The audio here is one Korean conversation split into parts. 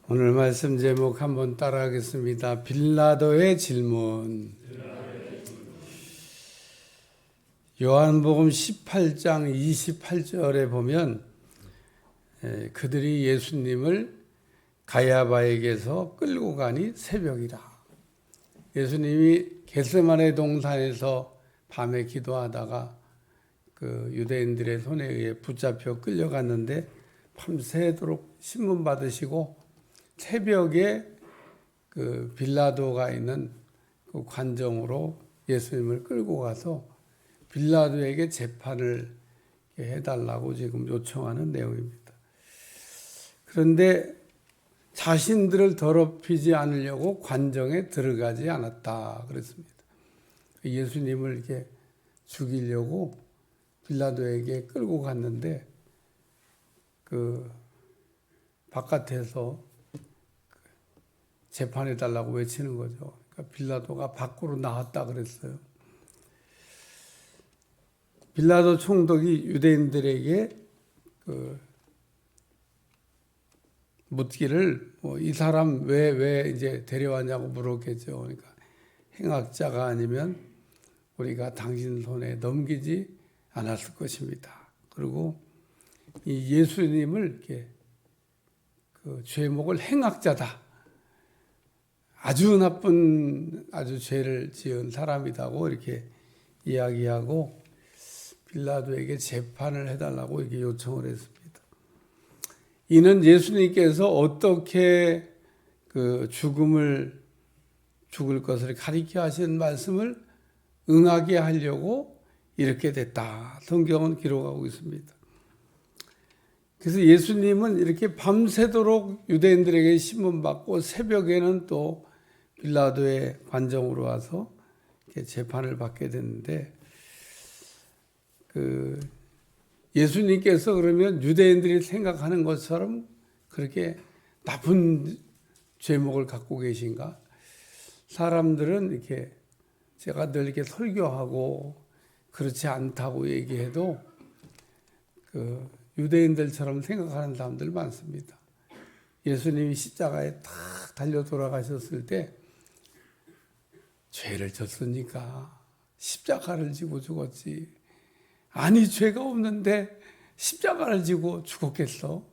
오늘 말씀 제목 한번 따라하겠습니다. 빌라도의 질문. 요한복음 18장 28절에 보면 그들이 예수님을 가야바에게서 끌고 가니 새벽이라. 예수님이 겟세마네 동산에서 밤에 기도하다가 그 유대인들의 손에 의해 붙잡혀 끌려갔는데 밤새도록 신문 받으시고 새벽에 그 빌라도가 있는 그 관정으로 예수님을 끌고 가서 빌라도에게 재판을 해달라고 지금 요청하는 내용입니다. 그런데 자신들을 더럽히지 않으려고 관정에 들어가지 않았다 그랬습니다. 예수님을 이렇게 죽이려고 빌라도에게 끌고 갔는데 그 바깥에서 재판해달라고 외치는 거죠. 그러니까 빌라도가 밖으로 나왔다 그랬어요. 빌라도 총독이 유대인들에게 묻기를 이 사람 왜 이제 데려왔냐고 물었겠죠. 그러니까 행악자가 아니면 우리가 당신 손에 넘기지 않았을 것입니다. 그리고 이 예수님을 이렇게 그 죄목을 행악자다. 아주 나쁜 아주 죄를 지은 사람이라고 이렇게 이야기하고 빌라도에게 재판을 해달라고 이렇게 요청을 했습니다. 이는 예수님께서 어떻게 그 죽을 것을 가리켜 하신 말씀을 응하게 하려고 이렇게 됐다. 성경은 기록하고 있습니다. 그래서 예수님은 이렇게 밤새도록 유대인들에게 신문받고 새벽에는 또 빌라도의 관정으로 와서 이렇게 재판을 받게 됐는데 예수님께서 그러면 유대인들이 생각하는 것처럼 그렇게 나쁜 죄목을 갖고 계신가? 사람들은 이렇게 제가 늘 이렇게 설교하고 그렇지 않다고 얘기해도 유대인들처럼 생각하는 사람들 많습니다. 예수님이 십자가에 탁 달려 돌아가셨을 때 죄를 졌으니까 십자가를 지고 죽었지. 아니 죄가 없는데 십자가를 지고 죽었겠어?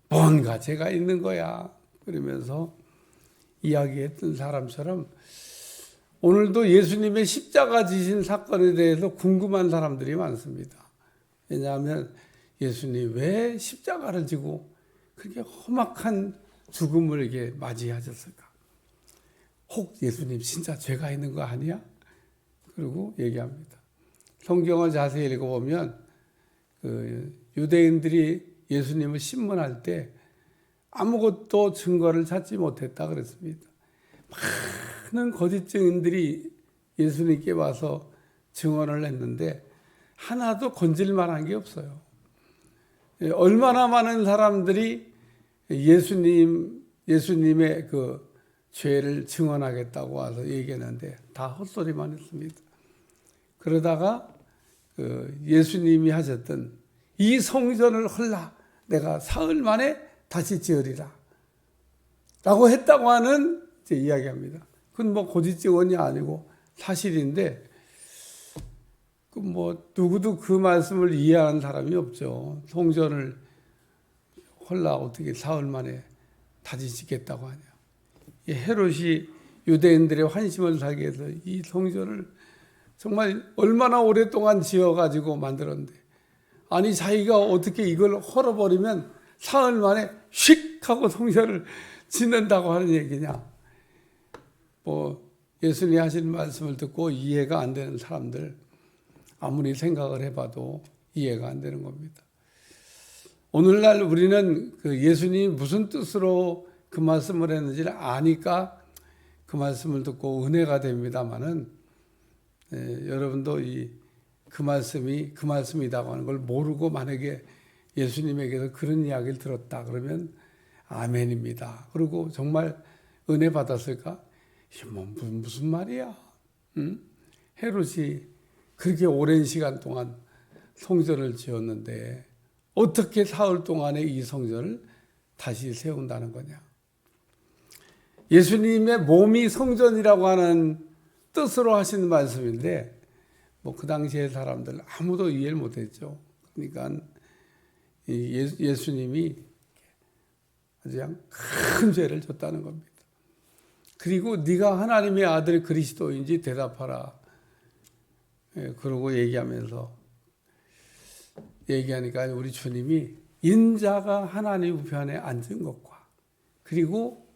뭔가 죄가 있는 거야. 그러면서 이야기했던 사람처럼 오늘도 예수님의 십자가 지신 사건에 대해서 궁금한 사람들이 많습니다. 왜냐하면 예수님 왜 십자가를 지고 그렇게 험악한 죽음을 이렇게 맞이하셨을까? 혹 예수님 진짜 죄가 있는 거 아니야? 그리고 얘기합니다. 성경을 자세히 읽어보면 유대인들이 예수님을 신문할 때 아무것도 증거를 찾지 못했다 그랬습니다. 많은 거짓 증인들이 예수님께 와서 증언을 했는데 하나도 건질 만한 게 없어요. 얼마나 많은 사람들이 예수님의 그 죄를 증언하겠다고 와서 얘기했는데 다 헛소리만 했습니다. 그러다가 예수님이 하셨던 이 성전을 헐라 내가 사흘 만에 다시 지으리라 라고 했다고 하는 이야기합니다. 그건 고짓 증언이 아니고 사실인데 누구도 그 말씀을 이해하는 사람이 없죠. 성전을 헐라 어떻게 사흘 만에 다시 짓겠다고 하냐. 헤롯이 유대인들의 환심을 사기 위해서 이 성전을 정말 얼마나 오랫동안 지어가지고 만들었는데 아니 자기가 어떻게 이걸 헐어버리면 사흘 만에 휙 하고 성전을 짓는다고 하는 얘기냐. 예수님이 하신 말씀을 듣고 이해가 안 되는 사람들 아무리 생각을 해봐도 이해가 안 되는 겁니다. 오늘날 우리는 예수님이 무슨 뜻으로 그 말씀을 했는지를 아니까 그 말씀을 듣고 은혜가 됩니다만은 여러분도 그 말씀이 그 말씀이라고 하는 걸 모르고 만약에 예수님에게서 그런 이야기를 들었다 그러면 아멘입니다. 그리고 정말 은혜 받았을까? 이게 무슨 말이야? 응? 헤롯이 그렇게 오랜 시간 동안 성전을 지었는데 어떻게 사흘 동안에 이 성전을 다시 세운다는 거냐. 예수님의 몸이 성전이라고 하는 뜻으로 하시는 말씀인데 그 당시의 사람들 아무도 이해를 못했죠. 그러니까 예수님이 아주 그냥 큰 죄를 졌다는 겁니다. 그리고 네가 하나님의 아들 그리스도인지 대답하라. 그러고 얘기하니까 우리 주님이 인자가 하나님 우편에 앉은 것과 그리고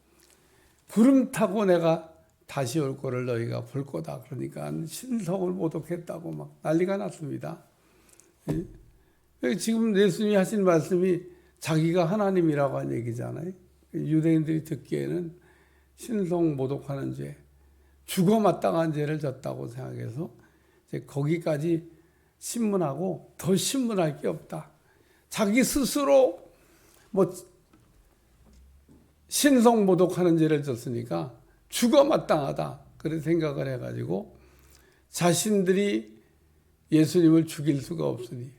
구름 타고 내가 다시 올 거를 너희가 볼 거다. 그러니까 신성을 모독했다고 막 난리가 났습니다. 지금 예수님이 하신 말씀이 자기가 하나님이라고 한 얘기잖아요. 유대인들이 듣기에는 신성 모독하는 죄, 죽어 마땅한 죄를 졌다고 생각해서 이제 거기까지 신문하고 더 신문할 게 없다. 자기 스스로 신성 모독하는 죄를 졌으니까 죽어 마땅하다. 그런 생각을 해가지고 자신들이 예수님을 죽일 수가 없으니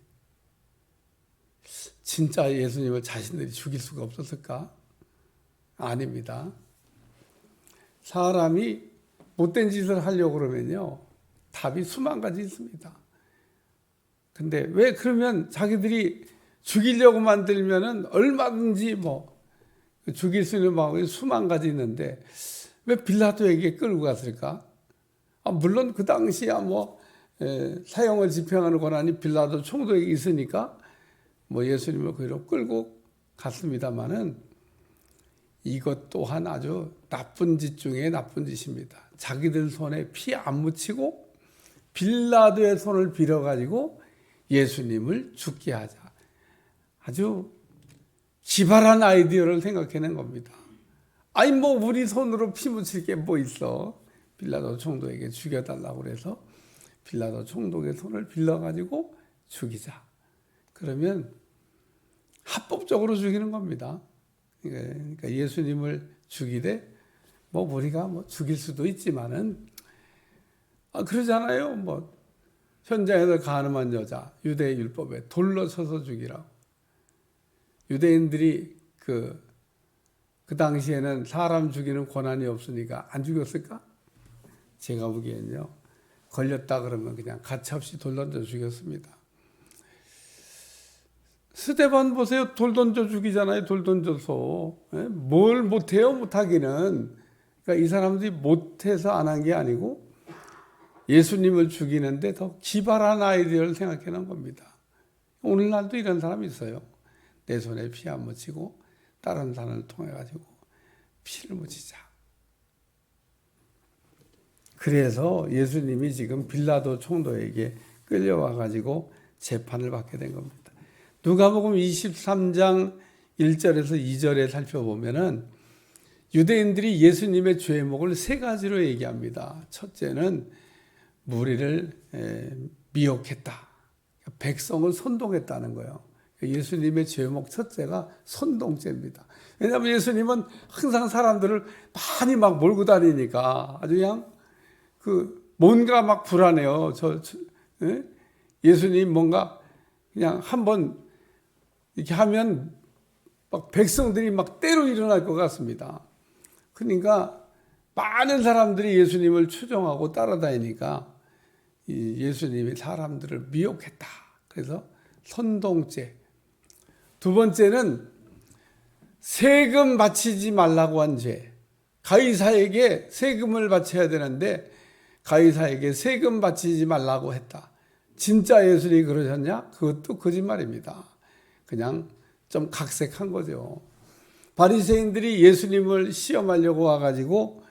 진짜 예수님을 자신들이 죽일 수가 없었을까? 아닙니다. 사람이 못된 짓을 하려고 그러면요. 답이 수만 가지 있습니다. 근데 왜 그러면 자기들이 죽이려고 만들면은 얼마든지 죽일 수 있는 방법이 수만 가지 있는데 왜 빌라도에게 끌고 갔을까? 물론 그 당시야 사형을 집행하는 권한이 빌라도 총독에게 있으니까 예수님을 거기로 끌고 갔습니다마는 이것 또한 아주 나쁜 짓 중에 나쁜 짓입니다. 자기들 손에 피 안 묻히고 빌라도의 손을 빌어가지고 예수님을 죽게 하자. 아주 기발한 아이디어를 생각해낸 겁니다. 아니 우리 손으로 피 묻힐 게 뭐 있어. 빌라도 총독에게 죽여달라고 그래서 빌라도 총독의 손을 빌려가지고 죽이자. 그러면 합법적으로 죽이는 겁니다. 그러니까 예수님을 죽이되 우리가 죽일 수도 있지만은 그러잖아요. 현장에서 가늠한 여자 유대 율법에 돌로 쳐서 죽이라고. 유대인들이 그 당시에는 사람 죽이는 권한이 없으니까 안 죽였을까? 제가 보기엔요. 걸렸다 그러면 그냥 가차없이 돌 던져 죽였습니다. 스데반 보세요. 돌 던져 죽이잖아요. 돌 던져서. 뭘 못해요? 못하기는. 그러니까 이 사람들이 못해서 안 한 게 아니고 예수님을 죽이는데 더 기발한 아이디어를 생각해낸 겁니다. 오늘날도 이런 사람이 있어요. 내 손에 피 안 묻히고 다른 사람을 통해 가지고 피를 묻히자. 그래서 예수님이 지금 빌라도 총독에게 끌려와 가지고 재판을 받게 된 겁니다. 누가복음 23장 1절에서 2절에 살펴보면은 유대인들이 예수님의 죄목을 세 가지로 얘기합니다. 첫째는 무리를 미혹했다. 백성을 선동했다는 거예요. 예수님의 죄목 첫째가 선동죄입니다. 왜냐하면 예수님은 항상 사람들을 많이 몰고 다니니까 아주 그냥 뭔가 불안해요. 예수님 뭔가 그냥 한번 이렇게 하면 백성들이 때로 일어날 것 같습니다. 그러니까 많은 사람들이 예수님을 추종하고 따라다니니까 예수님이 사람들을 미혹했다. 그래서 선동죄. 두 번째는 세금 바치지 말라고 한 죄. 가이사에게 세금을 바쳐야 되는데 가이사에게 세금 바치지 말라고 했다. 진짜 예수님이 그러셨냐? 그것도 거짓말입니다. 그냥 좀 각색한 거죠. 바리새인들이 예수님을 시험하려고 와가지고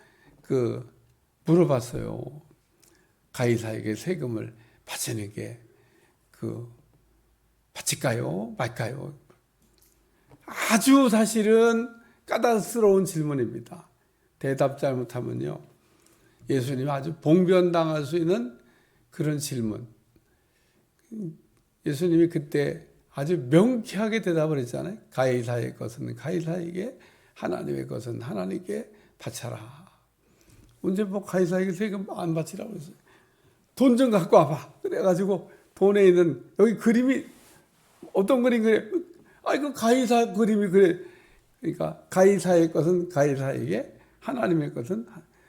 물어봤어요. 가이사에게 세금을 바치는 게 바칠까요? 말까요? 아주 사실은 까다스러운 질문입니다. 대답 잘못하면요. 예수님이 아주 봉변당할 수 있는 그런 질문. 예수님이 그때 아주 명쾌하게 대답을 했잖아요. 가이사의 것은 가이사에게, 하나님의 것은 하나님께 바쳐라. 언제 가이사에게 세금 안 바치라고 했어요. 돈 좀 갖고 와봐. 그래가지고 돈에 있는 여기 그림이 어떤 그림 그래? 그 가이사 그림이 그래. 그러니까 가이사의 것은 가이사에게, 하나님의 것은,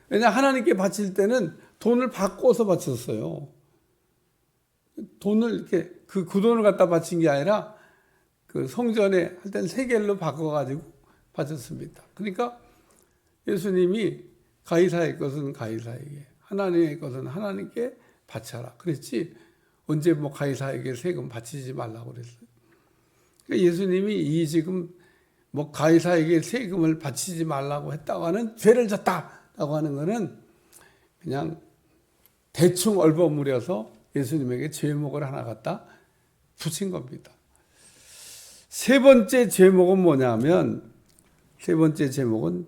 왜냐 하나님께 바칠 때는 돈을 바꿔서 바쳤어요. 돈을 이렇게 그 돈을 갖다 바친 게 아니라 그 성전에 할 때는 세겔로 바꿔가지고 바쳤습니다. 그러니까 예수님이 가이사의 것은 가이사에게, 하나님의 것은 하나님께 바쳐라 그랬지, 언제 뭐 가이사에게 세금 바치지 말라고 그랬어요. 그러니까 예수님이 이 지금 뭐 가이사에게 세금을 바치지 말라고 했다고 하는, 죄를 졌다라고 하는 거는 그냥 대충 얼버무려서 예수님에게 제목을 하나 갖다 붙인 겁니다. 세 번째 제목은 뭐냐면, 세 번째 제목은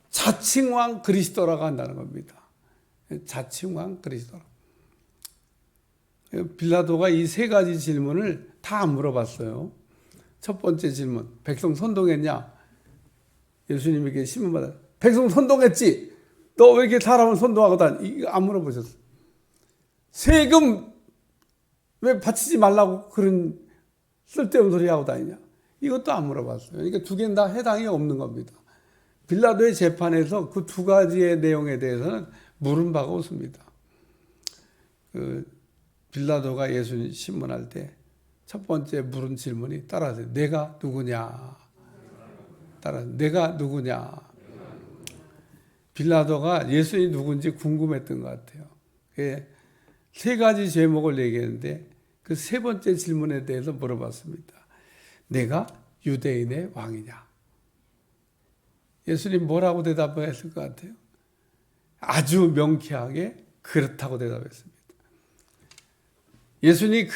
자칭왕 그리스도라고 한다는 겁니다. 자칭왕 그리스도라. 빌라도가 이 세 가지 질문을 다 물어봤어요. 첫 번째 질문, 백성 선동했냐? 예수님에게 신문받아, 백성 선동했지? 너 왜 이렇게 사람을 선동하고 다니? 이거 안 물어보셨어. 세금 왜 바치지 말라고 그런 쓸데없는 소리 하고 다니냐? 이것도 안 물어봤어요. 그러니까 두 개는 다 해당이 없는 겁니다. 빌라도의 재판에서 그 두 가지의 내용에 대해서는 물은 바가 없습니다. 빌라도가 예수님 신문할 때 첫 번째 물은 질문이 따라서 내가 누구냐? 따라서 내가 누구냐? 빌라도가 예수님이 누군지 궁금했던 것 같아요. 세 가지 제목을 얘기했는데 그 세 번째 질문에 대해서 물어봤습니다. 내가 유대인의 왕이냐? 예수님 뭐라고 대답했을 것 같아요? 아주 명쾌하게 그렇다고 대답했습니다. 예수님이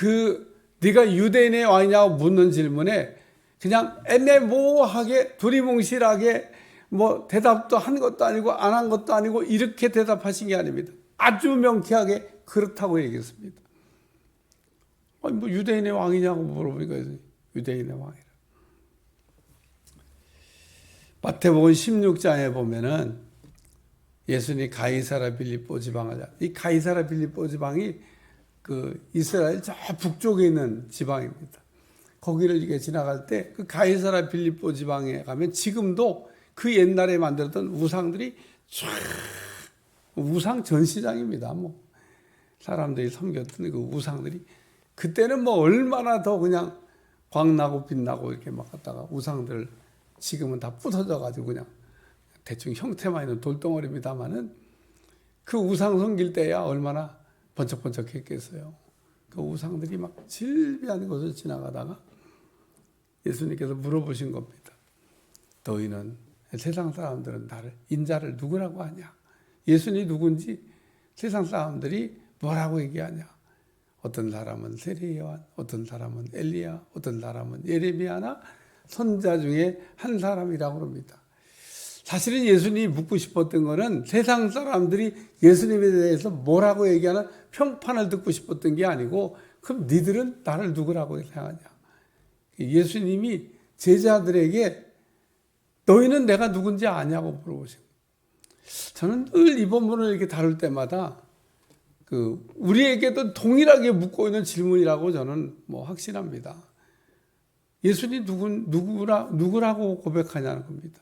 네가 유대인의 왕이냐고 묻는 질문에 그냥 애매모호하게 두리뭉실하게 뭐 대답도 한 것도 아니고 안 한 것도 아니고 이렇게 대답하신 게 아닙니다. 아주 명쾌하게 그렇다고 얘기했습니다. 아니 뭐 유대인의 왕이냐고 물어보니까 유대인의 왕이라. 마태복음 16장에 보면은 예수님이 가이사라 빌립보 지방을, 이 가이사라 빌립보 지방이 그 이스라엘 저 북쪽에 있는 지방입니다. 거기를 이게 지나갈 때 그 가이사라 빌립보 지방에 가면 지금도 그 옛날에 만들었던 우상들이 쫙, 우상 전시장입니다. 뭐 사람들이 섬겼던 그 우상들이 그때는 뭐 얼마나 더 그냥 광나고 빛나고 이렇게 막 갖다가 우상들, 지금은 다 부서져 가지고 그냥 대충 형태만 있는 돌덩어리입니다만은 그 우상 섬길 때야 얼마나 번쩍번쩍했겠어요. 그 우상들이 막 질비한 곳을 지나가다가 예수님께서 물어보신 겁니다. 너희는, 세상 사람들은 나를, 인자를 누구라고 하냐? 예수님이 누군지 세상 사람들이 뭐라고 얘기하냐? 어떤 사람은 세례 요한, 어떤 사람은 엘리야, 어떤 사람은 예레미야나 선자 중에 한 사람이라고 합니다. 사실은 예수님이 묻고 싶었던 거는 세상 사람들이 예수님에 대해서 뭐라고 얘기하는 평판을 듣고 싶었던 게 아니고, 그럼 니들은 나를 누구라고 생각하냐? 예수님이 제자들에게 너희는 내가 누군지 아냐고 물어보신 거예요. 저는 늘 이 본문을 이렇게 다룰 때마다 우리에게도 동일하게 묻고 있는 질문이라고 저는 뭐 확신합니다. 예수님이 누구라고 고백하냐는 겁니다.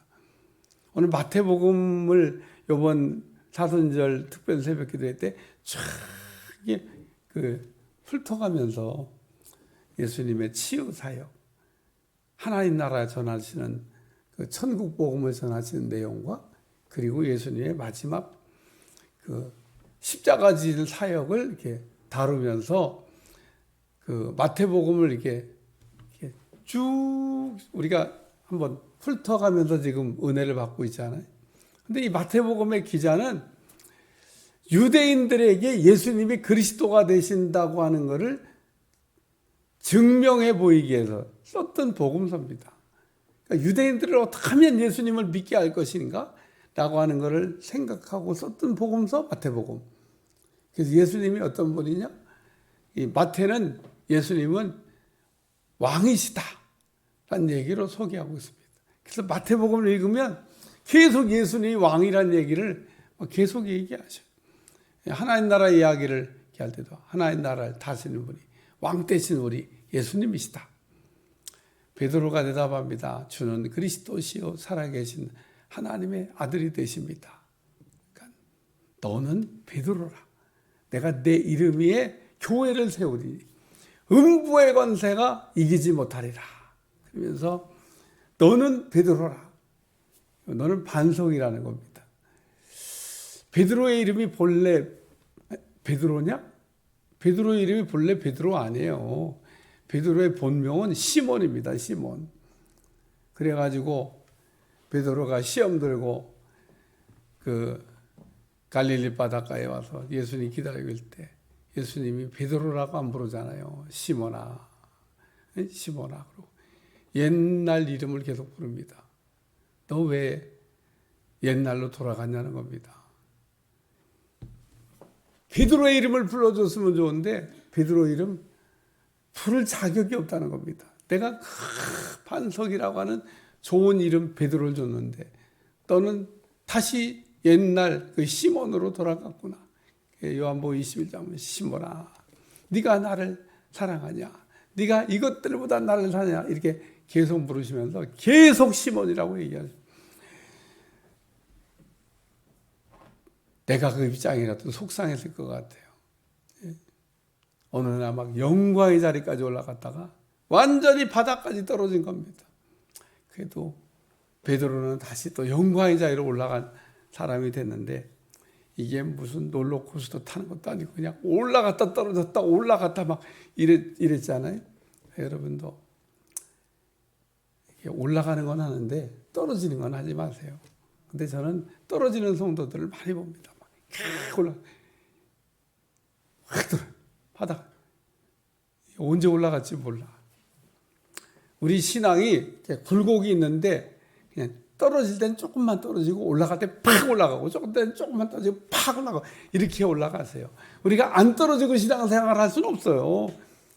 오늘 마태복음을 이번 사순절 특별 새벽 기도회 때 쫙 훑어가면서 예수님의 치유 사역, 하나님 나라 전하시는 그 천국 복음을 전하시는 내용과 그리고 예수님의 마지막 그 십자가 질 사역을 이렇게 다루면서 그 마태복음을 이렇게 쭉 우리가 한번 훑어가면서 지금 은혜를 받고 있잖아요. 근데 이 마태복음의 기자는 유대인들에게 예수님이 그리스도가 되신다고 하는 것을 증명해 보이기 위해서 썼던 복음서입니다. 그러니까 유대인들을 어떻게 하면 예수님을 믿게 할 것인가? 라고 하는 것을 생각하고 썼던 복음서 마태복음. 그래서 예수님이 어떤 분이냐? 이 마태는 예수님은 왕이시다 라는 얘기로 소개하고 있습니다. 그래서 마태복음을 읽으면 계속 예수님이 왕이라는 얘기를 계속 얘기하셔요. 하나님 나라 이야기를 할 때도 하나님 나라를 다스리는 분이 왕 되신 우리 예수님이시다. 베드로가 대답합니다. 주는 그리스도시요 살아계신 하나님의 아들이 되십니다. 그러니까 너는 베드로라. 내가 내 이름 위에 교회를 세우리니 음부의 권세가 이기지 못하리라. 그러면서 너는 베드로라. 너는 반석이라는 겁니다. 베드로의 이름이 본래 베드로냐? 베드로의 이름이 본래 베드로 아니에요. 베드로의 본명은 시몬입니다. 시몬. 그래가지고 베드로가 시험 들고 그 갈릴리 바닷가에 와서 예수님 기다리고 있을 때 예수님이 베드로라고 안 부르잖아요. 시몬아, 시몬아. 그러고 옛날 이름을 계속 부릅니다. 너 왜 옛날로 돌아갔냐는 겁니다. 베드로의 이름을 불러줬으면 좋은데 베드로 이름 부를 자격이 없다는 겁니다. 내가 반석이라고 하는 좋은 이름 베드로를 줬는데 너는 다시 옛날 그 시몬으로 돌아갔구나. 요한복음 21장 시몬아, 네가 나를 사랑하냐? 네가 이것들보다 나를 사랑하냐? 이렇게 계속 부르시면서 계속 시몬이라고 얘기하죠. 내가 그 입장이라도 속상했을 것 같아요. 어느 날 막 영광의 자리까지 올라갔다가 완전히 바닥까지 떨어진 겁니다. 그래도 베드로는 다시 또 영광의 자리로 올라간 사람이 됐는데 이게 무슨 롤러코스터 타는 것도 아니고 그냥 올라갔다 떨어졌다 올라갔다 막 이랬잖아요. 여러분도 올라가는 건 하는데 떨어지는 건 하지 마세요. 근데 저는 떨어지는 성도들을 많이 봅니다. 막 올라, 확 들어 바닥. 언제 올라갈지 몰라. 우리 신앙이 굴곡이 있는데 그냥 떨어질 땐 조금만 떨어지고 올라갈 때 팍 올라가고 조금 땐 조금만 떨어지고 팍 올라가고 이렇게 올라가세요. 우리가 안 떨어지고 신앙생활을 할 수는 없어요.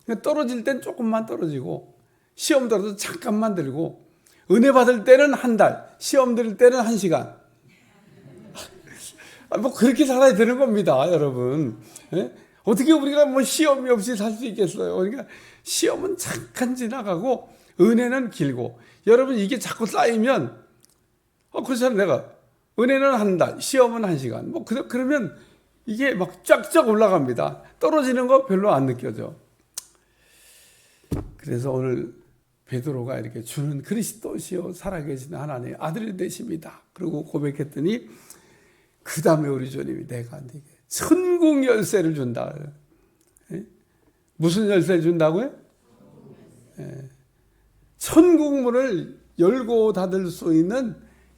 그냥 떨어질 땐 조금만 떨어지고 시험 들어도 잠깐만 들고 은혜 받을 때는 한 달, 시험 들을 때는 1시간. 뭐 그렇게 살아야 되는 겁니다, 여러분. 예? 어떻게 우리가 뭐 시험이 없이 살 수 있겠어요? 그러니까 시험은 잠깐 지나가고 은혜는 길고. 여러분 이게 자꾸 쌓이면 그렇잖아요. 내가 은혜는 한 달, 시험은 1시간. 뭐 그러면 이게 막 쫙쫙 올라갑니다. 떨어지는 거 별로 안 느껴져. 그래서 오늘 베드로가 이렇게 주는 그리스도시요 살아계신 하나님의 아들이 되십니다. 그리고 고백했더니 그 다음에 우리 주님이 내가 네게 천국 열쇠를 준다. 예? 무슨 열쇠를 준다고요? 예. 천국 문을 열고 닫을 수 있는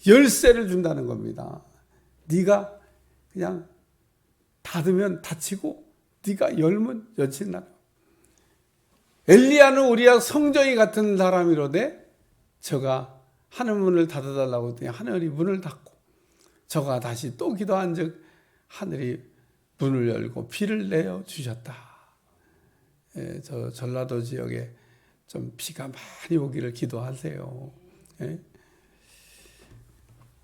열쇠를 준다는 겁니다. 네가 그냥 닫으면 닫히고 네가 열면 여친다. 엘리야는 우리와 성정이 같은 사람이로되 저가 하늘 문을 닫아달라고 했더니 하늘이 문을 닫고 저가 다시 또 기도한 즉 하늘이 문을 열고 비를 내어 주셨다. 예, 저 전라도 지역에 좀 비가 많이 오기를 기도하세요. 예?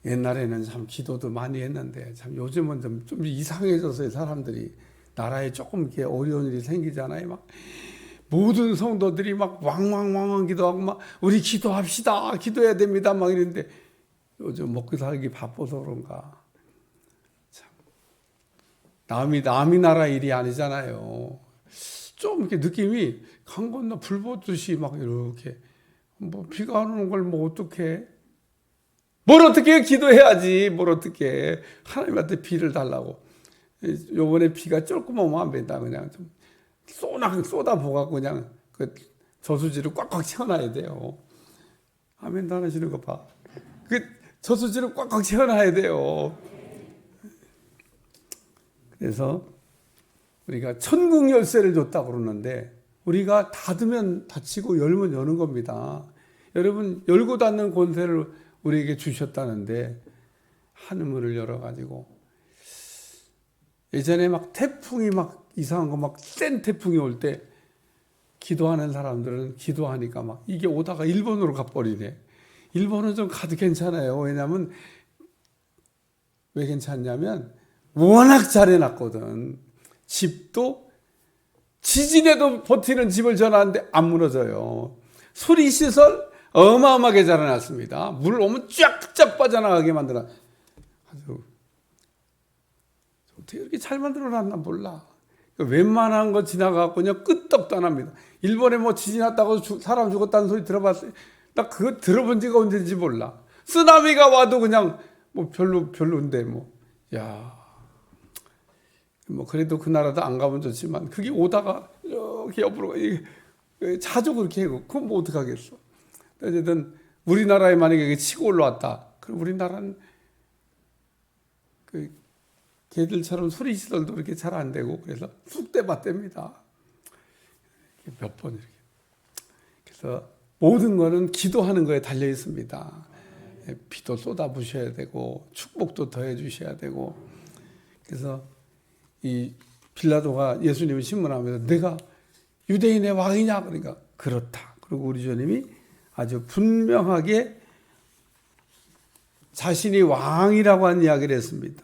옛날에는 참 기도도 많이 했는데 참 요즘은 좀 이상해져서 사람들이 나라에 조금 이렇게 어려운 일이 생기잖아요. 막 모든 성도들이 막 왕왕왕왕 기도하고 막 우리 기도합시다, 기도해야 됩니다 막 이랬는데 요즘 먹고 살기 바빠서 그런가. 참 남이 나라 일이 아니잖아요. 좀 이렇게 느낌이 강 건너 불 보듯이 막 이렇게 뭐 비가 안 오는 걸 뭐 어떻게? 뭘 어떻게 기도해야지. 뭘 어떻게 하나님한테 비를 달라고. 요번에 비가 조금 오면 안 된다. 그냥 좀 쏟아부어갖고 그냥 그 저수지를 꽉꽉 채워놔야 돼요. 아멘도 안 하시는 거 봐. 그 저수지를 꽉꽉 채워놔야 돼요. 그래서 우리가 천국 열쇠를 줬다고 그러는데 우리가 닫으면 닫히고 열면 여는 겁니다. 여러분 열고 닫는 권세를 우리에게 주셨다는데 하늘문을 열어가지고 예전에 막 태풍이 막 이상한 거 막 센 태풍이 올 때 기도하는 사람들은 기도하니까 막 이게 오다가 일본으로 가버리네. 일본은 좀 가도 괜찮아요. 왜냐하면 왜 괜찮냐면 워낙 잘 해놨거든. 집도 지진에도 버티는 집을 전하는데 안 무너져요. 수리시설 어마어마하게 자라났습니다. 물 오면 쫙쫙 빠져나가게 만들어. 아주 어떻게 이렇게 잘 만들어놨나 몰라. 웬만한 거 지나가고 그냥 끄떡도 안 합니다. 일본에 뭐 지진 났다고 사람 죽었다는 소리 들어봤어요? 나 그거 들어본 지가 언제인지 몰라. 쓰나미가 와도 그냥 뭐 별로인데 뭐. 야, 뭐 그래도 그 나라도 안 가면 좋지만 그게 오다가 이렇게 옆으로 자주 그렇게 해요. 그건 뭐 어떡하겠어. 어쨌든 우리나라에 만약에 치고 올라왔다. 그럼 우리나라는 그 걔들처럼 소리시설도 그렇게 잘 안 되고 그래서 쑥대밭됩니다. 몇 번 이렇게. 그래서 모든 거는 기도하는 거에 달려 있습니다. 비도 쏟아 부셔야 되고 축복도 더해 주셔야 되고. 그래서 이 빌라도가 예수님을 신문하면서 내가 유대인의 왕이냐 그러니까 그렇다. 그리고 우리 주님이 아주 분명하게 자신이 왕이라고 한 이야기를 했습니다.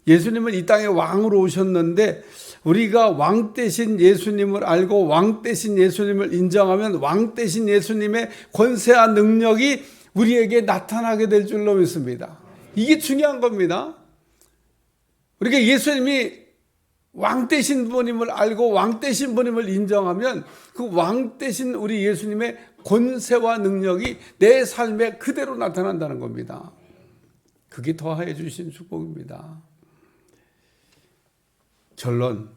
예수님은 이 땅에 왕으로 오셨는데 우리가 왕 대신 예수님을 알고 왕 대신 예수님을 인정하면 왕 대신 예수님의 권세와 능력이 우리에게 나타나게 될 줄로 믿습니다. 이게 중요한 겁니다. 우리가 예수님이 왕 대신 분임을 알고 왕 대신 분임을 인정하면 그 왕 대신 우리 예수님의 권세와 능력이 내 삶에 그대로 나타난다는 겁니다. 그게 더하여 주신 축복입니다. 결론,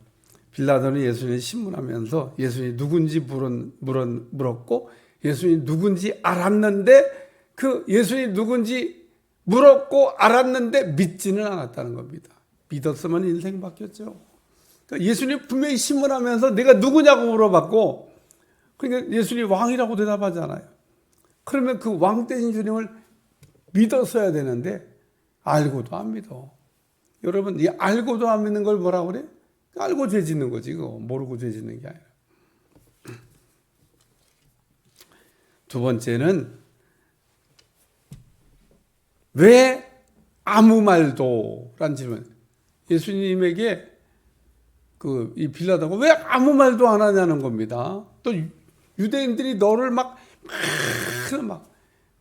빌라도는 예수님을 신문하면서 예수님이 누군지 물었고 예수님이 누군지 알았는데 그 예수님이 누군지 물었고 알았는데 믿지는 않았다는 겁니다. 믿었으면 인생 바뀌었죠. 그러니까 예수님 분명히 신문하면서 내가 누구냐고 물어봤고 그러니까 예수님이 왕이라고 대답하잖아요. 그러면 그 왕 대신 주님을 믿었어야 되는데 알고도 안 믿어. 여러분, 이 알고도 안 믿는 걸 뭐라고 그래? 알고 죄 짓는 거지, 그거. 모르고 죄 짓는 게 아니라. 두 번째는 왜 아무 말도? 라는 질문. 예수님에게 이 빌라도가 왜 아무 말도 안 하냐는 겁니다. 또 유대인들이 너를 막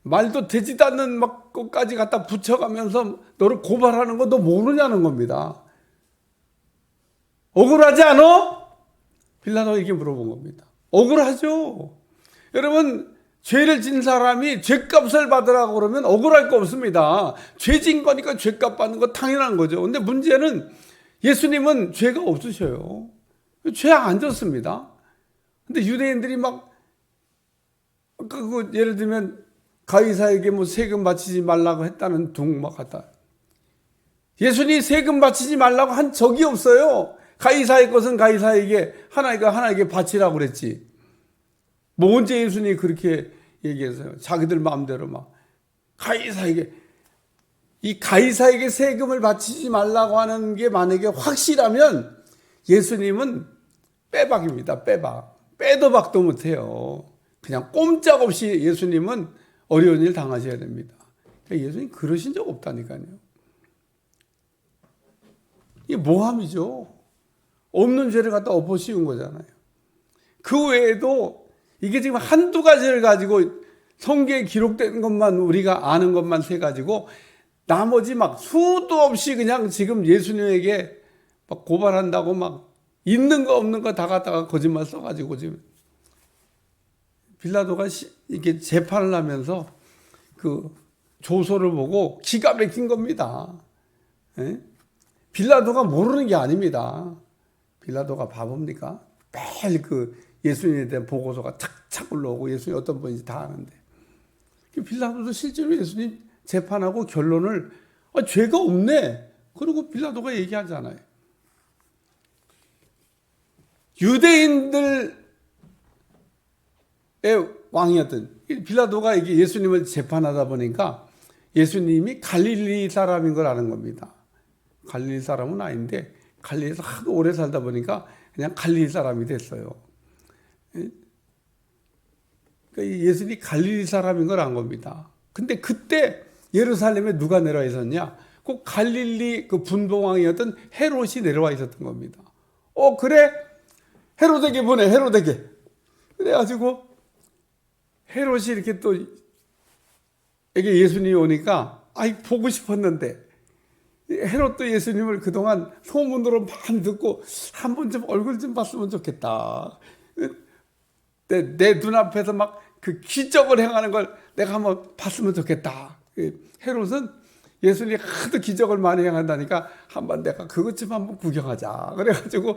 말도 되지도 않는 막 것까지 갖다 붙여가면서 너를 고발하는 거 너 모르냐는 겁니다. 억울하지 않아? 빌라도에게 물어본 겁니다. 억울하죠. 여러분, 죄를 진 사람이 죄값을 받으라고 그러면 억울할 거 없습니다. 죄 진 거니까 죄값 받는 거 당연한 거죠. 근데 문제는 예수님은 죄가 없으셔요. 죄 안 졌습니다. 근데 유대인들이 막 예를 들면 가이사에게 뭐 세금 바치지 말라고 했다는 둥막 같다. 예수님이 세금 바치지 말라고 한 적이 없어요. 가이사의 것은 가이사에게, 하나님께 바치라고 그랬지. 뭐 언제 예수님이 그렇게 얘기했어요? 자기들 마음대로 막 가이사에게, 이 가이사에게 세금을 바치지 말라고 하는 게 만약에 확실하면 예수님은 빼박입니다. 빼박. 빼도 박도 못해요. 그냥 꼼짝없이 예수님은 어려운 일 당하셔야 됩니다. 그러니까 예수님 그러신 적 없다니까요. 이게 모함이죠. 없는 죄를 갖다 엎어 씌운 거잖아요. 그 외에도 이게 지금 한두 가지를 가지고 성경에 기록된 것만 우리가 아는 것만 세 가지고 나머지 막 수도 없이 그냥 지금 예수님에게 막 고발한다고 막 있는 거 없는 거 다 갖다가 거짓말 써가지고 지금 빌라도가 이렇게 재판을 하면서 그 조서를 보고 기가 막힌 겁니다. 예? 빌라도가 모르는 게 아닙니다. 빌라도가 바보입니까? 매일 그 예수님에 대한 보고서가 착착 올라오고 예수님이 어떤 분인지 다 아는데. 빌라도도 실제로 예수님 재판하고 결론을 죄가 없네. 그리고 빌라도가 얘기하잖아요. 유대인들의 왕이었던 빌라도가 이게 예수님을 재판하다 보니까 예수님이 갈릴리 사람인 걸 아는 겁니다. 갈릴리 사람은 아닌데 갈릴리에서 하도 오래 살다 보니까 그냥 갈릴리 사람이 됐어요. 그러니까 예수님이 갈릴리 사람인 걸 안 겁니다. 근데 그때 예루살렘에 누가 내려와 있었냐? 그 갈릴리 그 분봉왕이었던 헤롯이 내려와 있었던 겁니다. 그래? 헤롯에게 보내, 헤롯에게. 그래가지고 헤롯이 이렇게 또 예수님이 오니까 보고 싶었는데 헤롯도 예수님을 그동안 소문으로 많이 듣고 한 번 좀 얼굴 좀 봤으면 좋겠다. 내 눈앞에서 막 그 기적을 행하는 걸 내가 한번 봤으면 좋겠다. 헤롯은 예수님이 하도 기적을 많이 행한다니까 한번 내가 그것 좀 한번 구경하자. 그래가지고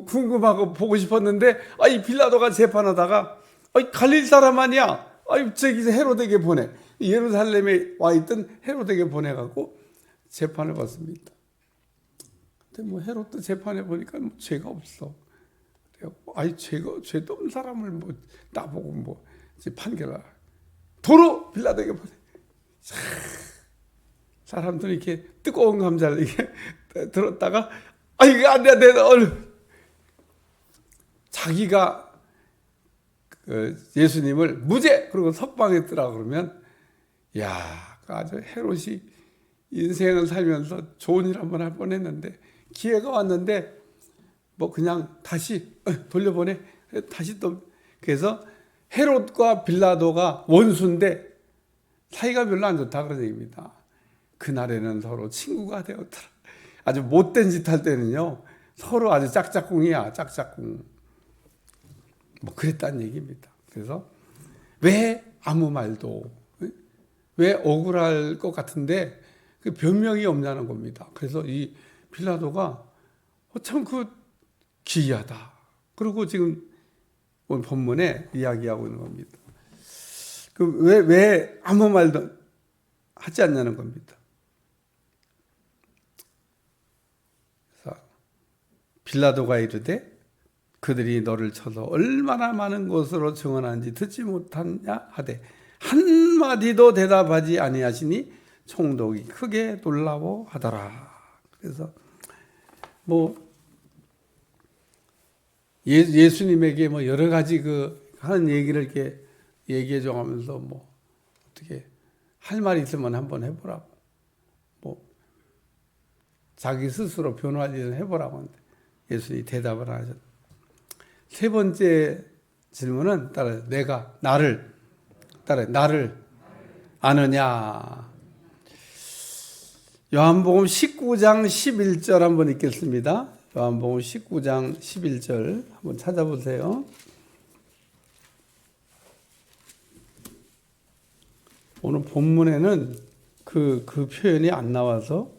궁금하고 보고 싶었는데 이 빌라도가 재판하다가 갈릴 사람 아니야. 저기 헤롯에게 보내. 예루살렘에 와 있던 헤롯에게 보내갖고 재판을 받습니다. 근데 뭐 헤롯도 재판해 보니까 뭐 죄가 없어. 죄도 없는 사람을 뭐 나보고 뭐 판결하라. 도로 빌라도에게 보내. 사람들이 이렇게 뜨거운 감자를 이렇게 들었다가 이게 안 돼, 자기가 예수님을 무죄 그리고 석방했더라 그러면 아주 헤롯이 인생을 살면서 좋은 일 한번 할 뻔했는데 기회가 왔는데 뭐 그냥 다시 돌려보내. 다시 또 그래서 헤롯과 빌라도가 원수인데 사이가 별로 안 좋다 그런 얘기입니다. 그날에는 서로 친구가 되었더라. 아주 못된 짓 할 때는요 서로 아주 짝짝꿍이야. 짝짝꿍. 뭐 그랬다는 얘기입니다. 그래서 왜 아무 말도 왜 억울할 것 같은데 그 변명이 없냐는 겁니다. 그래서 이 빌라도가 참 기이하다. 그리고 지금 오늘 본문에 이야기하고 있는 겁니다. 왜 아무 말도 하지 않냐는 겁니다. 그래서 빌라도가 이르되 그들이 너를 쳐서 얼마나 많은 것으로 증언하는지 듣지 못하냐 하되 한마디도 대답하지 아니하시니 총독이 크게 놀라워하더라. 그래서 뭐 예수님에게 뭐 여러 가지 하는 얘기를 이렇게 얘기해 줘 가면서 뭐 어떻게 할 말이 있으면 한번 해보라고 뭐 자기 스스로 변호할 일을 해보라고 하는데 예수님이 대답을 하셨. 세 번째 질문은 따라 나를 아느냐. 요한복음 19장 11절 한번 읽겠습니다. 요한복음 19장 11절 한번 찾아보세요. 오늘 본문에는 그 표현이 안 나와서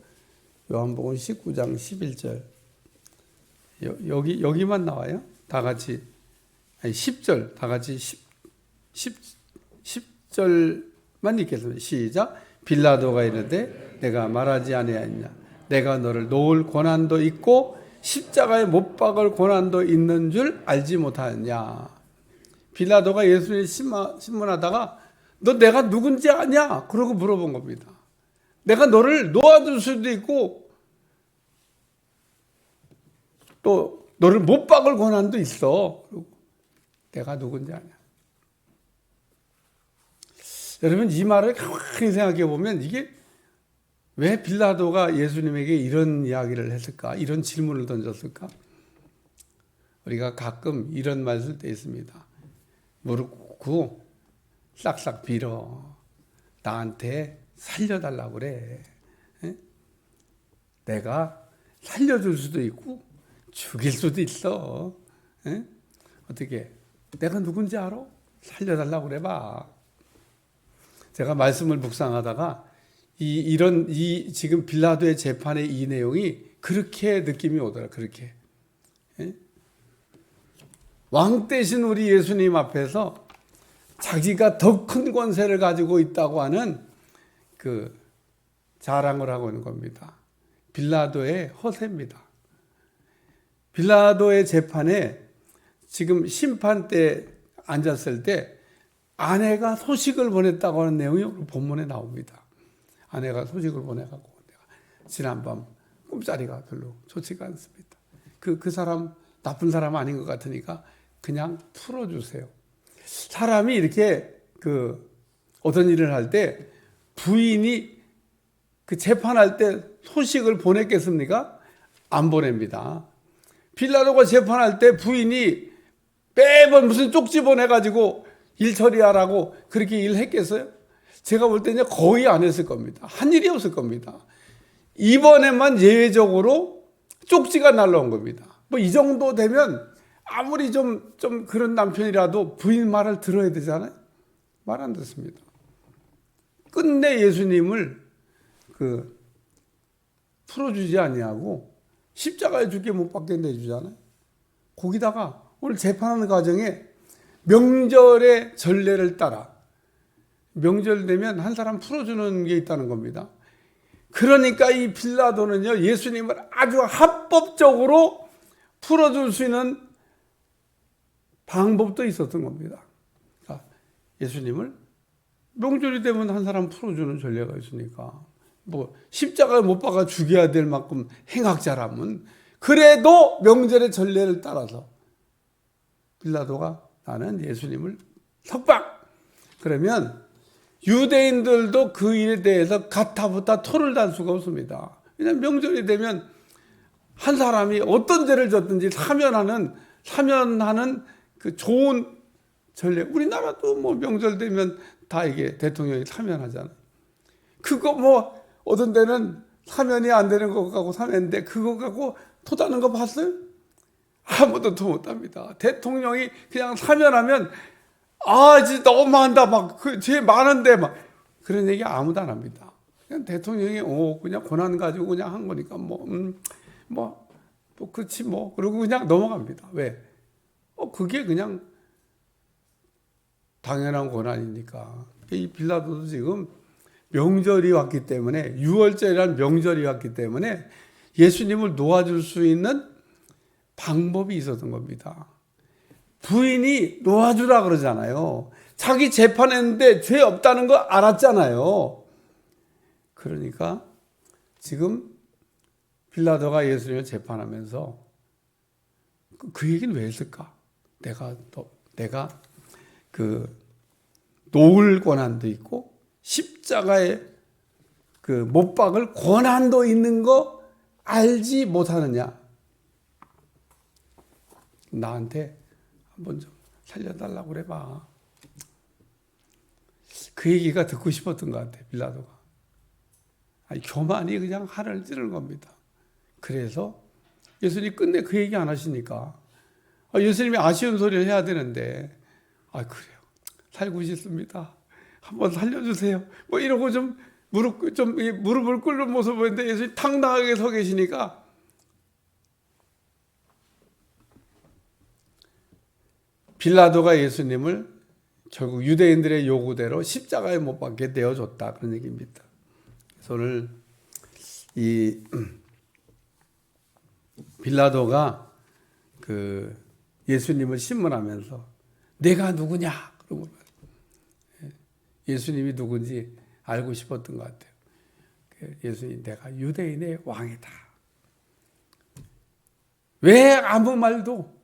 요한복음 19장 11절 여기만 나와요. 다 같이 10절 다 같이 10절만 읽겠습니다. 시작. 빌라도가 이르되 내가 말하지 아니하였냐. 내가 너를 놓을 고난도 있고 십자가에 못 박을 고난도 있는 줄 알지 못하느냐. 빌라도가 예수님 신문하다가 너 내가 누군지 아냐? 그러고 물어본 겁니다. 내가 너를 놓아줄 수도 있고 또 너를 못 박을 고난도 있어. 그리고 내가 누군지 아냐. 여러분 이 말을 가만히 생각해 보면 이게 왜 빌라도가 예수님에게 이런 이야기를 했을까? 이런 질문을 던졌을까? 우리가 가끔 이런 말 쓸 때 있습니다. 무릎 꿇고 싹싹 빌어. 나한테 살려달라고 그래. 내가 살려줄 수도 있고 죽일 수도 있어. 어떻게? 내가 누군지 알아? 살려달라고 그래봐. 제가 말씀을 묵상하다가 지금 빌라도의 재판의 이 내용이 그렇게 느낌이 오더라. 그렇게 왕 대신 우리 예수님 앞에서 자기가 더 큰 권세를 가지고 있다고 하는 그 자랑을 하고 있는 겁니다. 빌라도의 허세입니다. 빌라도의 재판에 지금 심판 때 앉았을 때 아내가 소식을 보냈다고 하는 내용이 오늘 본문에 나옵니다. 아내가 소식을 보내갖고 내가 지난밤 꿈자리가 별로 좋지가 않습니다. 그 사람 나쁜 사람 아닌 것 같으니까 그냥 풀어주세요. 사람이 이렇게 어떤 일을 할 때 부인이 재판할 때 소식을 보냈겠습니까? 안 보냅니다. 빌라도가 재판할 때 부인이 매번 무슨 쪽지 보내가지고 일 처리하라고 그렇게 일했겠어요? 제가 볼 때는 거의 안 했을 겁니다. 한 일이 없을 겁니다. 이번에만 예외적으로 쪽지가 날라온 겁니다. 뭐 이 정도 되면 아무리 좀 그런 남편이라도 부인 말을 들어야 되잖아요. 말 안 듣습니다. 끝내 예수님을 풀어주지 아니하고 십자가에 죽게 못 박게 내주잖아요. 거기다가 오늘 재판하는 과정에 명절의 전례를 따라 명절 되면 한 사람 풀어주는 게 있다는 겁니다. 그러니까 이 빌라도는요, 예수님을 아주 합법적으로 풀어줄 수 있는 방법도 있었던 겁니다. 그러니까 예수님을 명절이 되면 한 사람 풀어주는 전례가 있으니까 뭐 십자가에 못 박아 죽여야 될 만큼 행악자라면 그래도 명절의 전례를 따라서 빌라도가 나는 예수님을 석방! 그러면 유대인들도 그 일에 대해서 가타부타 토를 달 수가 없습니다. 왜냐하면 명절이 되면 한 사람이 어떤 죄를 졌든지 사면하는 그 좋은 전례. 우리나라도 뭐 명절 되면 다 이게 대통령이 사면하잖아요. 그거 뭐 어떤 데는 사면이 안 되는 것 같고 사면인데 그거 갖고 토다는 거 봤어요? 아무도 토 못합니다. 대통령이 그냥 사면하면 진짜 너무한다 막 그 죄 많은데 막 그런 얘기 아무도 안 합니다. 그냥 대통령이 그냥 권한 가지고 그냥 한 거니까 뭐 그렇지 뭐 그러고 그냥 넘어갑니다. 왜? 그게 그냥 당연한 권한이니까. 이 빌라도도 지금 명절이 왔기 때문에 6월절이라는 명절이 왔기 때문에 예수님을 놓아줄 수 있는 방법이 있었던 겁니다. 부인이 놓아주라 그러잖아요. 자기 재판했는데 죄 없다는 거 알았잖아요. 그러니까 지금 빌라도가 예수님을 재판하면서 그 얘기는 왜 했을까? 내가 놓을 권한도 있고 십자가에 못 박을 권한도 있는 거 알지 못하느냐? 나한테 한번 좀 살려달라고 그래봐. 그 얘기가 듣고 싶었던 것 같아, 빌라도가. 교만이 그냥 하늘을 찌르는 겁니다. 그래서 예수님이 끝내 그 얘기 안 하시니까 예수님이 아쉬운 소리를 해야 되는데 그래요. 살고 싶습니다. 한번 살려주세요. 뭐 이러고 좀 무릎을 꿇는 모습을 보는데 예수님이 당당하게 서 계시니까 빌라도가 예수님을 결국 유대인들의 요구대로 십자가에 못 박게 내어줬다. 그런 얘기입니다. 그래서 오늘 이 빌라도가 예수님을 신문하면서 내가 누구냐? 그러고 예수님이 누군지 알고 싶었던 것 같아요. 예수님, 내가 유대인의 왕이다. 왜 아무 말도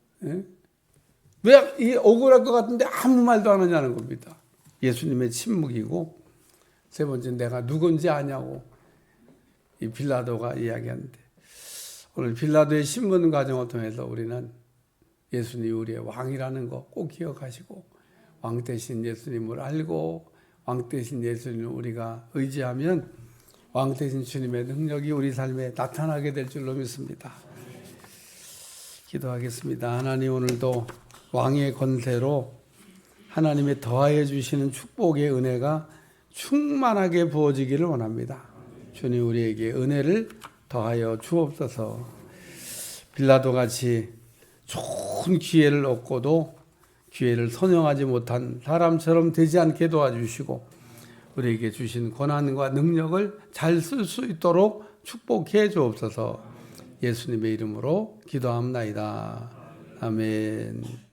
왜 이 억울할 것 같은데 아무 말도 안 하냐는 겁니다. 예수님의 침묵이고 세 번째 내가 누군지 아냐고 이 빌라도가 이야기하는데 오늘 빌라도의 신문 과정을 통해서 우리는 예수님이 우리의 왕이라는 거 꼭 기억하시고 왕 대신 예수님을 알고 왕 대신 예수님을 우리가 의지하면 왕 대신 주님의 능력이 우리 삶에 나타나게 될 줄로 믿습니다. 기도하겠습니다. 하나님, 오늘도 왕의 권세로 하나님의 더하여 주시는 축복의 은혜가 충만하게 부어지기를 원합니다. 주님, 우리에게 은혜를 더하여 주옵소서. 빌라도 같이 좋은 기회를 얻고도 기회를 선용하지 못한 사람처럼 되지 않게 도와주시고 우리에게 주신 권한과 능력을 잘 쓸 수 있도록 축복해 주옵소서. 예수님의 이름으로 기도합나이다. 아멘.